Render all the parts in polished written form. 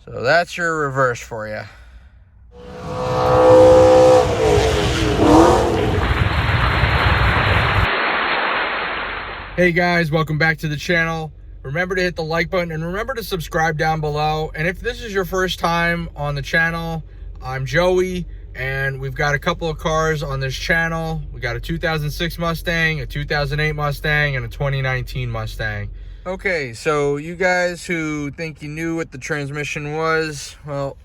So that's your reverse for you. Hey guys, welcome back to the channel. Remember to hit the like button and remember to subscribe down below. And if this is your first time on the channel, I'm Joey, and we've got a couple of cars on this channel. We got a 2006 Mustang, a 2008 Mustang, and a 2019 Mustang. Okay, so you guys who think you knew what the transmission was, well,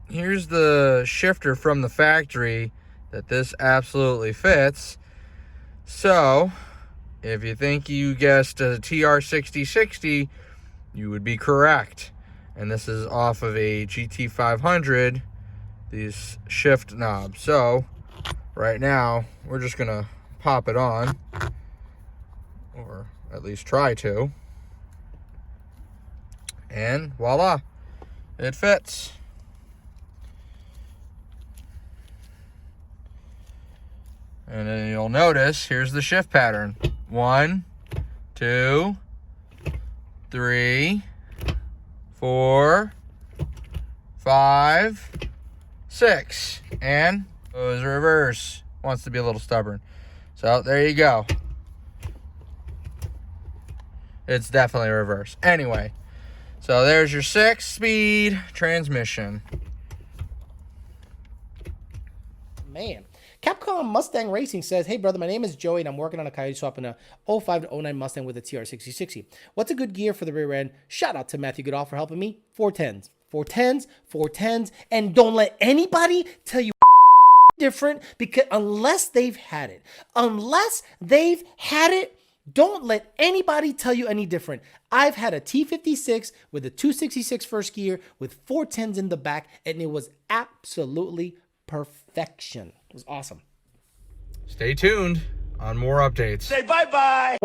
here's the shifter from the factory that this absolutely fits. So if you think you guessed a TR6060, you would be correct. And this is off of a GT500, these shift knobs. So right now, we're just gonna pop it on, or at least try to. And voila, it fits. And then you'll notice, here's the shift pattern. 1, 2, 3, 4, 5, 6. And goes reverse. Wants to be a little stubborn. So there you go. It's definitely reverse. Anyway, so there's your 6-speed transmission. Man. Capcom Mustang Racing says, hey brother, my name is Joey and I'm working on a Coyote swap in a 05 to 09 Mustang with a TR6060. What's a good gear for the rear end? Shout out to Matthew Goodall for helping me. 410s. 410s, 410s, and don't let anybody tell you different, because unless they've had it. Don't let anybody tell you any different. I've had a T56 with a 266 first gear with 410s in the back, and it was absolutely perfection. It was awesome. Stay tuned on more updates. Say bye-bye.